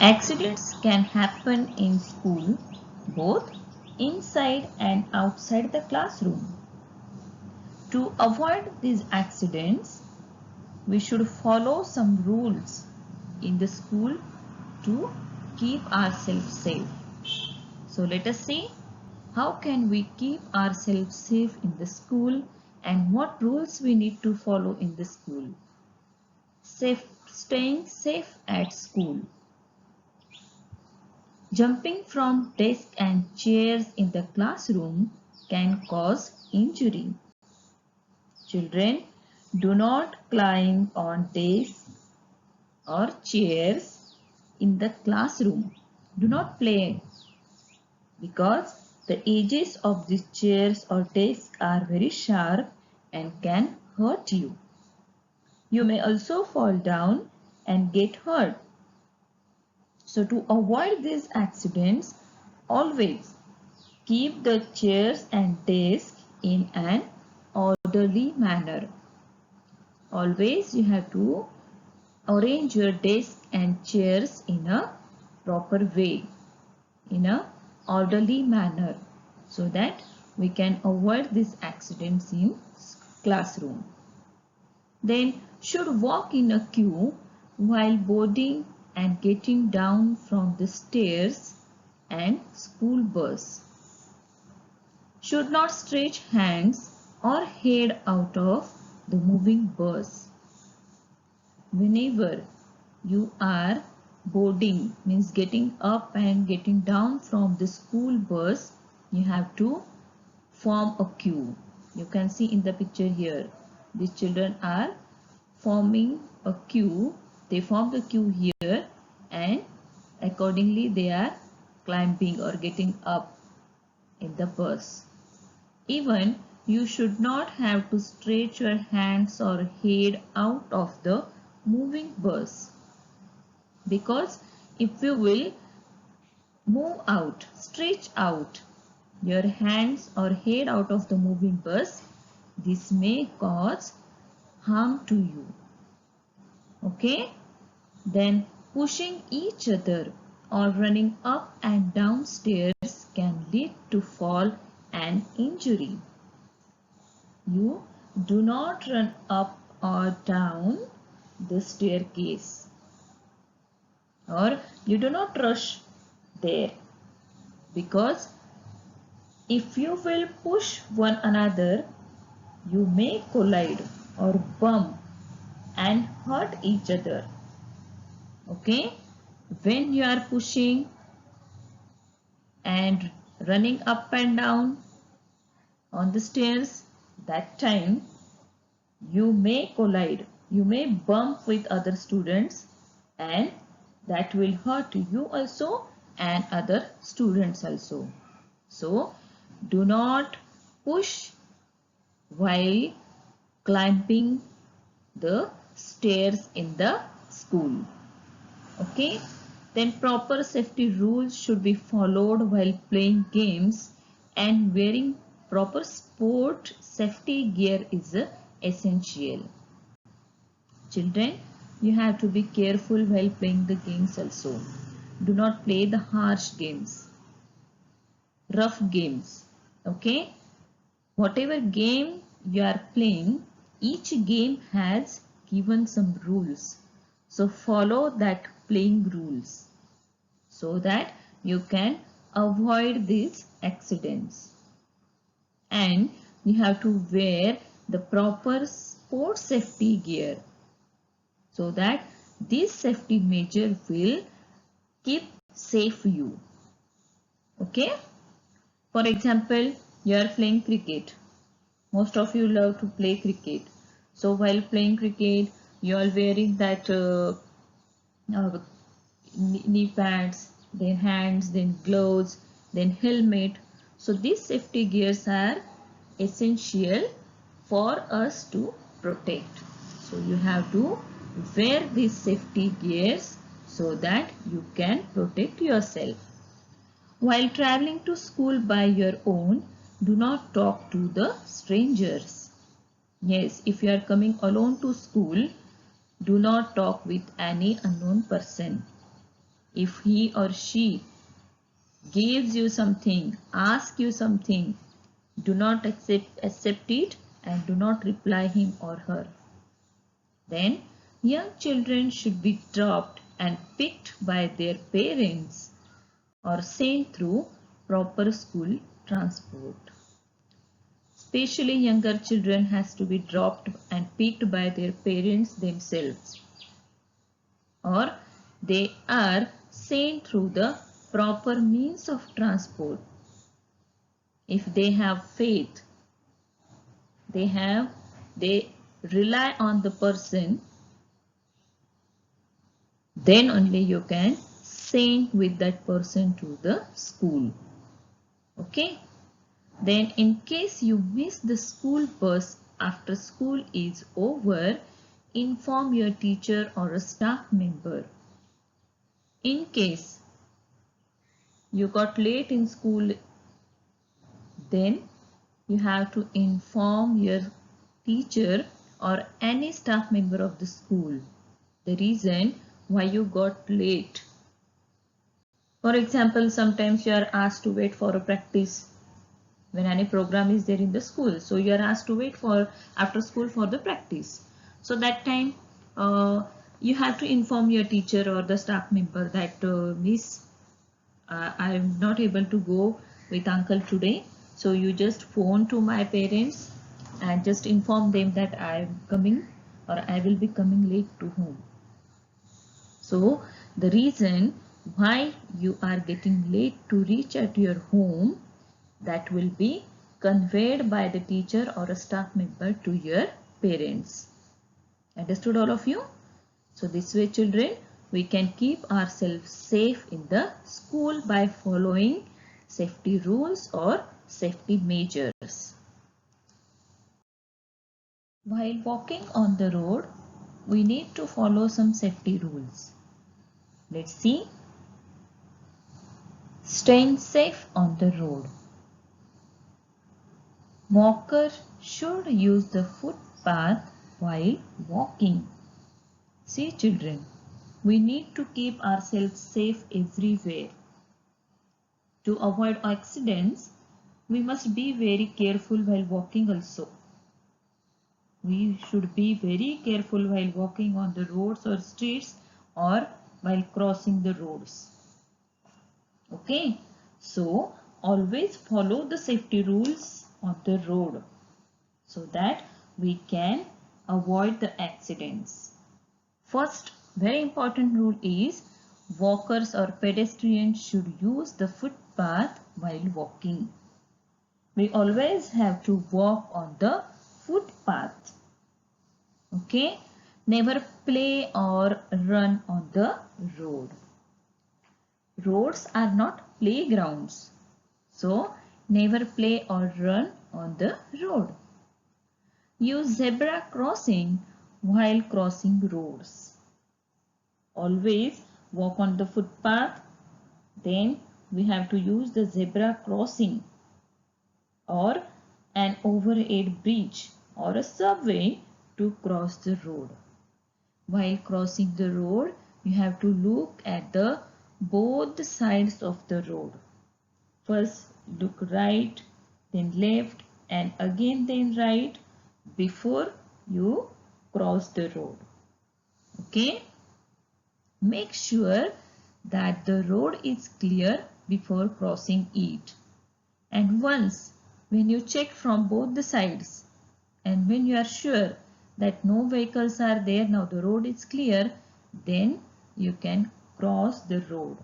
Accidents can happen in school, both inside and outside the classroom. To avoid these accidents, we should follow some rules in the school to keep ourselves safe. So let us see how can we keep ourselves safe in the school and what rules we need to follow in the school. Staying safe at school. Jumping from desks and chairs in the classroom can cause injury. Children, do not climb on desks or chairs in the classroom. Do not play because the edges of these chairs or desks are very sharp and can hurt you. You may also fall down and get hurt. So to avoid these accidents, always keep the chairs and desks in an orderly manner. Always you have to arrange your desk and chairs in a proper way, in a orderly manner, so that we can avoid these accidents in classroom. Then should walk in a queue while boarding and getting down from the stairs and school bus. Should not stretch hands or head out of the moving bus. Whenever you are boarding, means getting up and getting down from the school bus, you have to form a queue. You can see in the picture here, these children are forming a queue. They form the queue here and accordingly they are climbing or getting up in the bus. Even you should not have to stretch your hands or head out of the moving bus, because if you will move out, stretch out your hands or head out of the moving bus, this may cause harm to you. Okay? Then pushing each other or running up and down stairs can lead to fall and injury. You do not run up or down the staircase, or you do not rush there, because if you will push one another, you may collide or bump and hurt each other. Okay? When you are pushing and running up and down on the stairs, that time you may collide, you may bump with other students, and that will hurt you also and other students also. So do not push while climbing the stairs in the school. Okay? Then proper safety rules should be followed while playing games, and wearing proper sport safety gear is essential. Children, you have to be careful while playing the games also. Do not play the harsh games, rough games. Okay? Whatever game you are playing, each game has given some rules. So follow that playing rules so that you can avoid these accidents. And you have to wear the proper sport safety gear so that this safety measure will keep safe you. Okay? For example, you are playing cricket. Most of you love to play cricket. So while playing cricket, you are wearing that uh, knee pads, then hands, then gloves, then helmet. So these safety gears are essential for us to protect. So you have to wear these safety gears so that you can protect yourself. While traveling to school by your own, do not talk to the strangers. Yes, if you are coming alone to school, do not talk with any unknown person. If he or she gives you something, asks you something, do not accept it and do not reply him or her. Then young children should be dropped and picked by their parents or sent through proper school transport. Especially younger children has to be dropped and picked by their parents themselves, or they are sent through the proper means of transport. If they have faith, they rely on the person, then only you can send with that person to the school. Okay. Then in case you miss the school bus after school is over, inform your teacher or a staff member. In case you got late in school, then you have to inform your teacher or any staff member of the school the reason why you got late. For example, sometimes you are asked to wait for a practice when any program is there in the school. So you are asked to wait for after school for the practice. So that time you have to inform your teacher or the staff member that Miss, I am not able to go with uncle today. So you just phone to my parents and just inform them that I am coming or I will be coming late to home. So the reason why you are getting late to reach at your home, that will be conveyed by the teacher or a staff member to your parents. Understood all of you? So this way children, we can keep ourselves safe in the school by following safety rules or safety measures. While walking on the road, we need to follow some safety rules. Let's see. Staying safe on the road. Walker should use the footpath while walking. See children, we need to keep ourselves safe everywhere. To avoid accidents, we must be very careful while walking also. We should be very careful while walking on the roads or streets or while crossing the roads. Okay, so always follow the safety rules on the road so that we can avoid the accidents. First, very important rule is walkers or pedestrians should use the footpath while walking. We always have to walk on the footpath. Okay, never play or run on the road. Roads are not playgrounds, so never play or run on the road. Use zebra crossing while crossing roads. Always walk on the footpath, then we have to use the zebra crossing or an overhead bridge or a subway to cross the road. While crossing the road, you have to look at the both sides of the road. First look right, then left, and again then right before you cross the road. Okay? Make sure that the road is clear before crossing it. And once when you check from both the sides and when you are sure that no vehicles are there, now the road is clear, then you can cross the road.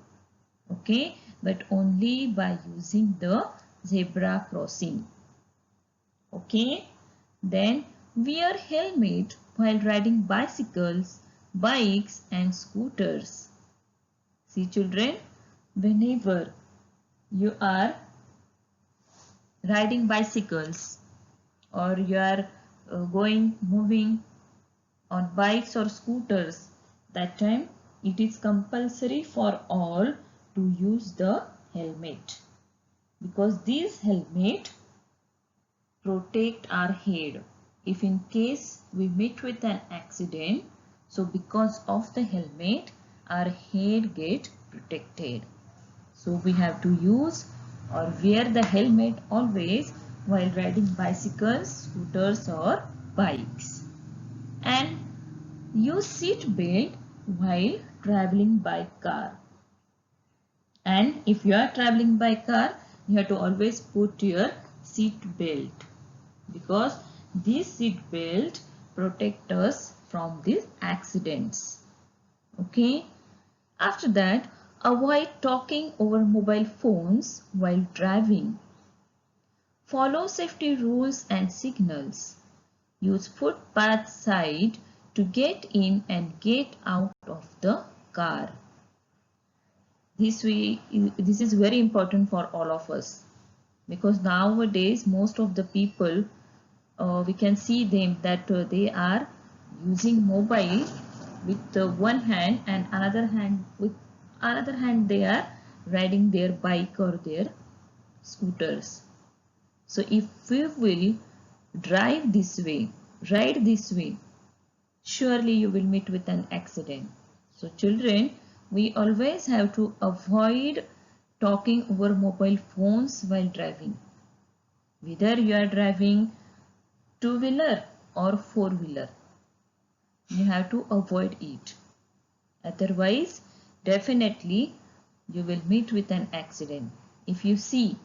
Okay, but only by using the zebra crossing. Okay, then wear helmet while riding bicycles, bikes and scooters. See children, whenever you are riding bicycles or you are moving on bikes or scooters, that time it is compulsory for all to use the helmet, because this helmet protect our head. If in case we meet with an accident, so because of the helmet, our head get protected. So we have to use or wear the helmet always while riding bicycles, scooters or bikes. And use seat belt while traveling by car. And if you are traveling by car, you have to always put your seat belt, because this seat belt protect us from these accidents. Okay. After that, avoid talking over mobile phones while driving. Follow safety rules and signals. Use footpath side to get in and get out of the car. This is very important for all of us, because nowadays most of the people, we can see them that they are using mobile with one hand, and another hand they are riding their bike or their scooters. So if we will drive this way, ride this way, surely you will meet with an accident. So children, we always have to avoid talking over mobile phones while driving. Whether you are driving two-wheeler or four-wheeler, you have to avoid it. Otherwise, definitely you will meet with an accident. If you see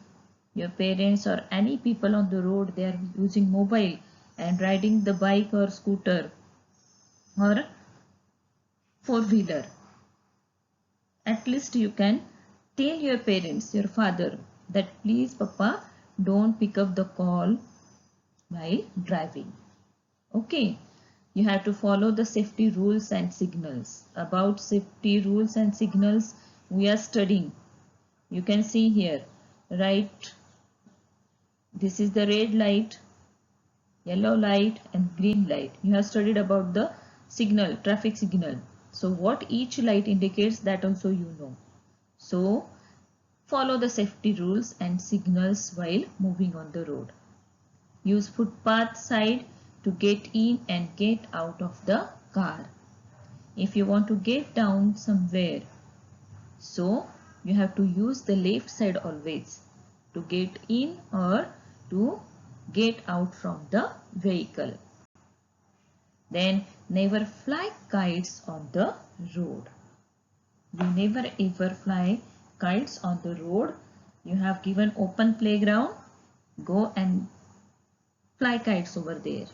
your parents or any people on the road, they are using mobile and riding the bike or scooter or four-wheeler, at least you can tell your parents, your father, that please Papa, don't pick up the call while driving. Okay. You have to follow the safety rules and signals. About safety rules and signals, we are studying. You can see here, right? This is the red light, yellow light and green light. You have studied about the signal, traffic signal. So what each light indicates, that also you know. So follow the safety rules and signals while moving on the road. Use footpath side to get in and get out of the car. If you want to get down somewhere, so you have to use the left side always to get in or to get out from the vehicle. Then never fly kites on the road. You never ever fly kites on the road. You have given open playground, go and fly kites over there,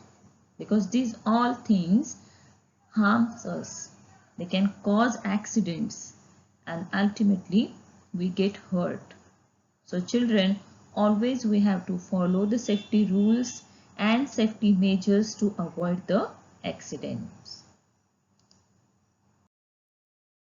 because these all things harms us. They can cause accidents and ultimately we get hurt. So children, always we have to follow the safety rules and safety measures to avoid the accidents.